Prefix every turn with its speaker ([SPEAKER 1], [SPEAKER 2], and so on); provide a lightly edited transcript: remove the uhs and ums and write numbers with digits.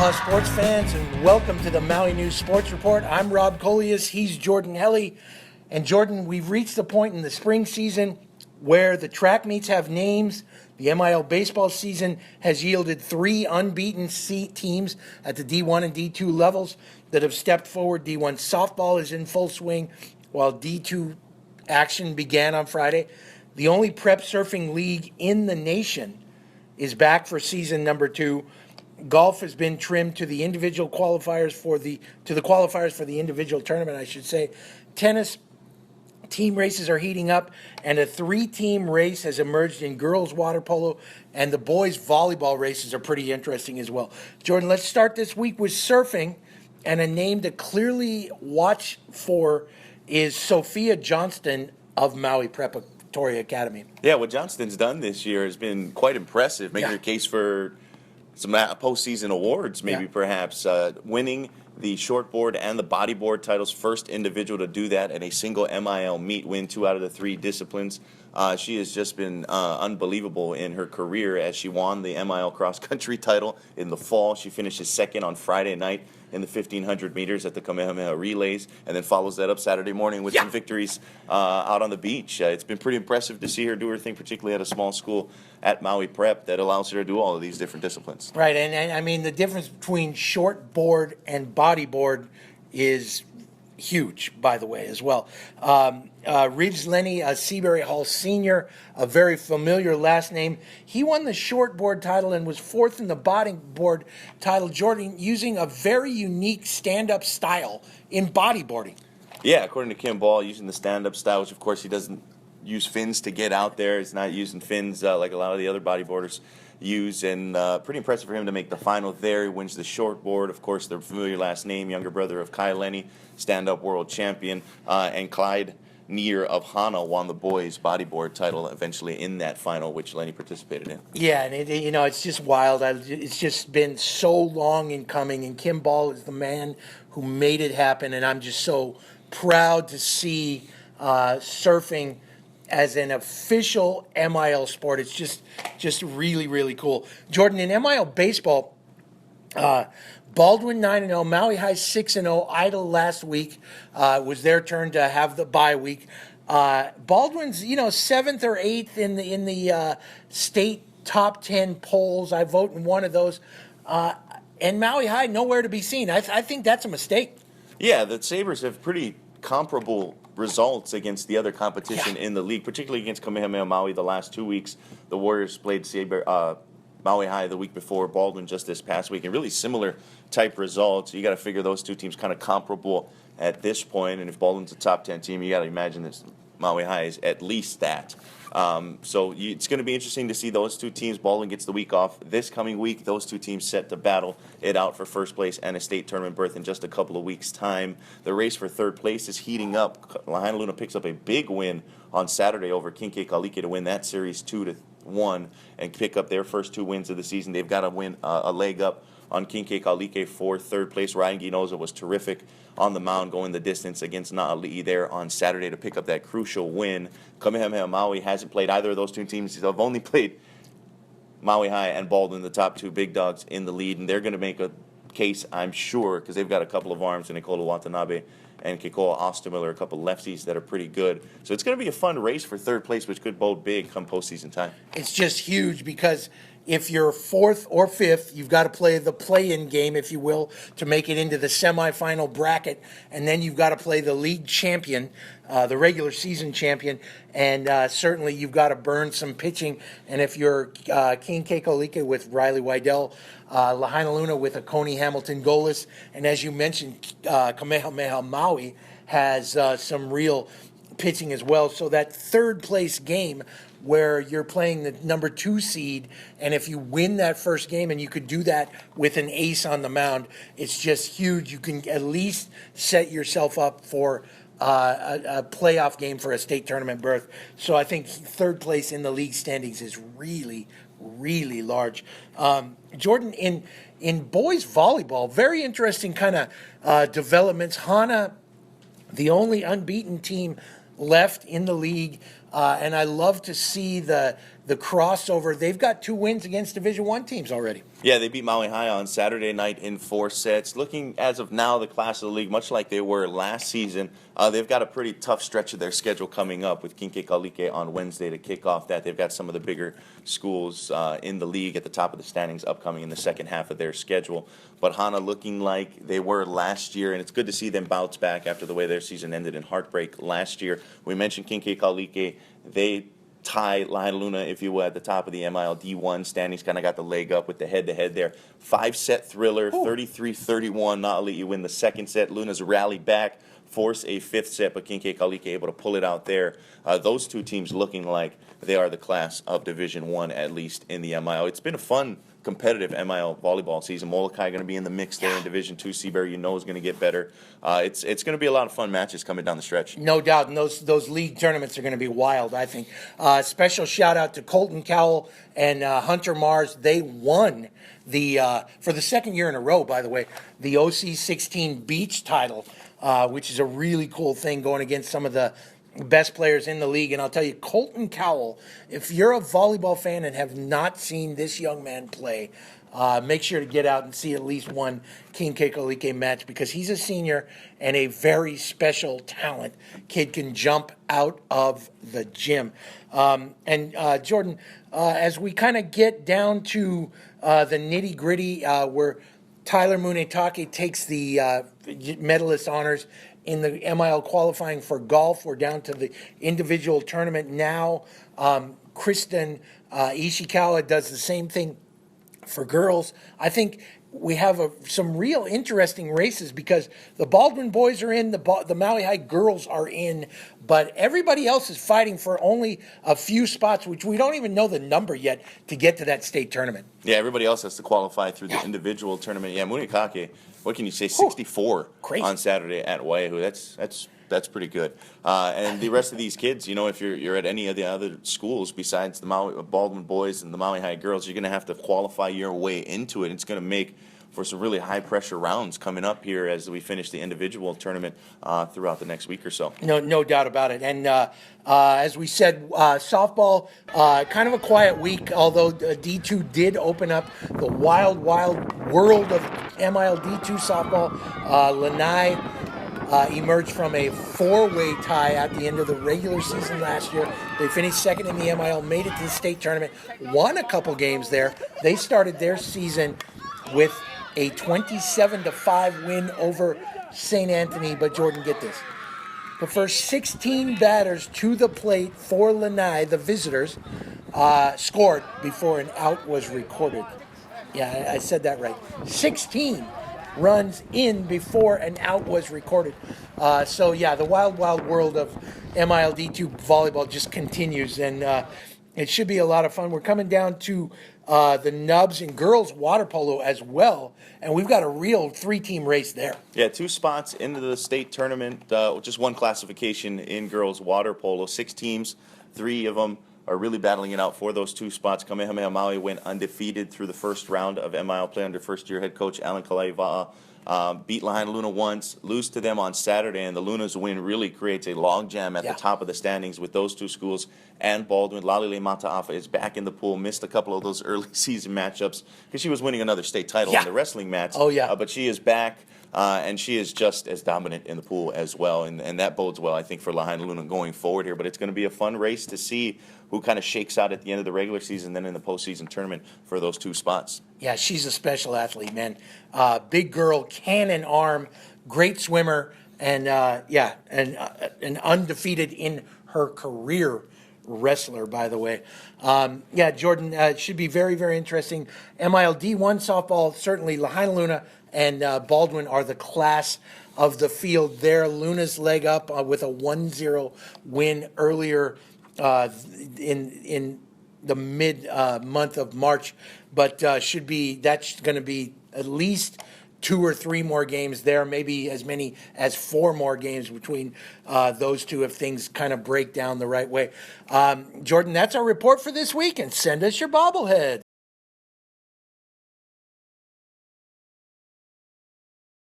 [SPEAKER 1] Aloha sports fans, and welcome to the Maui News Sports Report. I'm Rob Colias, he's Jordan Helly. And Jordan, we've reached the point in the spring season where the track meets have names. The MIL baseball season has yielded 3 unbeaten teams at the D1 and D2 levels that have stepped forward. D1 softball is in full swing, while D2 action began on Friday. The only prep surfing league in the nation is back for season number 2. Golf has been trimmed to the individual qualifiers for the individual tournament, I should say. Tennis team races are heating up, and a 3-team race has emerged in girls water polo, and the boys volleyball races are pretty interesting as well. Jordan, let's start this week with surfing, and a name to clearly watch for is Sophia Johnston of Maui Preparatory Academy.
[SPEAKER 2] Yeah, what Johnston's done this year has been quite impressive, making her case for some postseason awards, maybe perhaps winning the shortboard and the bodyboard titles, first individual to do that in a single MIL meet, win 2 out of the 3 disciplines. She has just been unbelievable in her career as she won the MIL cross-country title in the fall. She finishes second on Friday night in the 1,500 meters at the Kamehameha Relays, and then follows that up Saturday morning with some victories out on the beach. It's been pretty impressive to see her do her thing, particularly at a small school at Maui Prep that allows her to do all of these different disciplines.
[SPEAKER 1] Right, and I mean, the difference between shortboard and bodyboard is huge, by the way, as well. Reeves Lenny, a Seabury Hall senior, a very familiar last name. He won the shortboard title and was 4th in the bodyboard title, Jordan, using a very unique stand-up style in bodyboarding.
[SPEAKER 2] Yeah, according to Kim Ball, using the stand-up style, which of course he doesn't use fins to get out there. He's not using fins like a lot of the other bodyboarders use, and pretty impressive for him to make the final there. He wins the shortboard, of course, the familiar last name, younger brother of Kai Lenny, stand-up world champion, and Clyde Neer of Hana won the boys bodyboard title eventually in that final, which Lenny participated in.
[SPEAKER 1] Yeah, and it's just wild. It's just been so long in coming, and Kim Ball is the man who made it happen, and I'm just so proud to see surfing as an official MIL sport. It's just really, really cool. Jordan, in MIL baseball, Baldwin 9-0, Maui High 6-0. Idle last week was their turn to have the bye week. Baldwin's 7th or 8th in the state top 10 polls. I vote in one of those. And Maui High nowhere to be seen. I think that's a mistake.
[SPEAKER 2] Yeah, the Sabres have pretty comparable results against the other competition in the league, particularly against Kamehameha Maui the last 2 weeks. The Warriors played Maui High the week before, Baldwin just this past week, and really similar type results. You got to figure those two teams kind of comparable at this point, and if Baldwin's a top 10 team, you got to imagine this Maui High is at least that. It's going to be interesting to see those two teams. Baldwin gets the week off this coming week. Those two teams set to battle it out for first place and a state tournament berth in just a couple of weeks' time. The race for third place is heating up. Lahaina Luna picks up a big win on Saturday over Kinke Kalike to win that series 2-1 and pick up their first 2 wins of the season. They've got to win a leg up on Kinke Kalike for third place. Ryan Guinoza was terrific on the mound going the distance against Na'ali'i there on Saturday to pick up that crucial win. Kamehameha Maui hasn't played either of those two teams. They've only played Maui High and Baldwin, the top 2 big dogs in the lead, and they're going to make a case, I'm sure, because they've got a couple of arms in Nicolo Watanabe and Kikoa Ostemiller, a couple of lefties that are pretty good. So it's going to be a fun race for third place, which could bode big come postseason time.
[SPEAKER 1] It's just huge because if you're 4th or 5th, you've got to play the play-in game, if you will, to make it into the semifinal bracket, and then you've got to play the league champion, the regular season champion, and certainly you've got to burn some pitching. And if you're King Kekalika with Riley Wydell, Lahaina Luna with a Coney Hamilton goalless, and as you mentioned, Kamehameha Maui has some real pitching as well. So that third place game where you're playing the number 2 seed, and if you win that first game, and you could do that with an ace on the mound, it's just huge. You can at least set yourself up for a playoff game for a state tournament berth. So I think third place in the league standings is really, really large. Jordan, in boys volleyball, very interesting kind of developments. Hana, the only unbeaten team left in the league, and I love to see the the crossover. They've got 2 wins against Division I teams already.
[SPEAKER 2] Yeah, they beat Maui High on Saturday night in 4 sets. Looking, as of now, the class of the league, much like they were last season, they've got a pretty tough stretch of their schedule coming up with Kinke Kalike on Wednesday to kick off that. They've got some of the bigger schools in the league at the top of the standings upcoming in the second half of their schedule. But Hana looking like they were last year, and it's good to see them bounce back after the way their season ended in heartbreak last year. We mentioned Kinke Kalike. They tie Lahaina Luna, if you will, at the top of the MIL D1 standings. Kind of got the leg up with the head-to-head there. 5-set thriller, 33-31. Na'ali'i you win the second set. Luna's rallied back, force a 5th set, but Kinke Kalike able to pull it out there. Those 2 teams looking like they are the class of Division I, at least in the MIL. It's been a fun, competitive MIL volleyball season. Molokai going to be in the mix there in Division II. Seabury, is going to get better. It's going to be a lot of fun matches coming down the stretch.
[SPEAKER 1] No doubt, and those league tournaments are going to be wild, I think. Special shout-out to Colton Cowell and Hunter Mars. They won for the second year in a row, by the way, the OC16 Beach title, which is a really cool thing going against some of the best players in the league. And I'll tell you, Colton Cowell, if you're a volleyball fan and have not seen this young man play, make sure to get out and see at least one Kinke Kalike match, because he's a senior and a very special talent. Kid can jump out of the gym. Jordan, as we kind of get down to the nitty-gritty, where Tyler Munetake takes the medalist honors in the MIL qualifying for golf. We're down to the individual tournament now. Kristen Ishikawa does the same thing for girls. I think we have some real interesting races, because the Baldwin boys are in, the Maui High girls are in, but everybody else is fighting for only a few spots, which we don't even know the number yet, to get to that state tournament.
[SPEAKER 2] Yeah, everybody else has to qualify through the individual tournament. Yeah, Munekake, what can you say, 64 on Saturday at Waiahu. That's pretty good. And the rest of these kids, if you're at any of the other schools besides the Baldwin boys and the Maui High girls, you're going to have to qualify your way into it. It's going to make for some really high-pressure rounds coming up here as we finish the individual tournament throughout the next week or so.
[SPEAKER 1] No doubt about it. And as we said, softball, kind of a quiet week, although D2 did open up the wild world of MIL D2 softball. Lanai emerged from a 4-way tie at the end of the regular season last year. They finished second in the MIL, made it to the state tournament, won a couple games there. They started their season with a 27-5 win over St. Anthony. But Jordan, get this. The first 16 batters to the plate for Lanai, the visitors, scored before an out was recorded. Yeah, I said that right. 16 runs in before an out was recorded. The wild world of MILD2 volleyball just continues, and it should be a lot of fun. We're coming down to the Nubs and girls water polo as well, and we've got a real 3-team race there.
[SPEAKER 2] Yeah, 2 spots into the state tournament, just 1 classification in girls water polo. 6 teams, 3 of them are really battling it out for those 2 spots. Kamehameha Maui went undefeated through the first round of MIL play under first-year head coach Alan Kalaiva'a. Beat Lahaina Luna once, lose to them on Saturday, and the Luna's win really creates a logjam at the top of the standings with those 2 schools and Baldwin. Lalile Mata'afa is back in the pool, missed a couple of those early season matchups because she was winning another state title in the wrestling match. But she is back. And she is just as dominant in the pool as well, and that bodes well, I think, for Lahaina Luna going forward here. But it's going to be a fun race to see who kind of shakes out at the end of the regular season, then in the postseason tournament for those 2 spots.
[SPEAKER 1] Yeah, she's a special athlete, man. Big girl, cannon arm, great swimmer, and and undefeated in her career wrestler, by the way. Jordan, it should be very, very interesting. MIL D1 softball, certainly Lahaina Luna and Baldwin are the class of the field there. Luna's leg up with a 1-0 win earlier in the mid month of March, but that's going to be at least 2 or 3 more games there, maybe as many as 4 more games between those 2 if things kind of break down the right way. Jordan, that's our report for this week, and send us your bobblehead.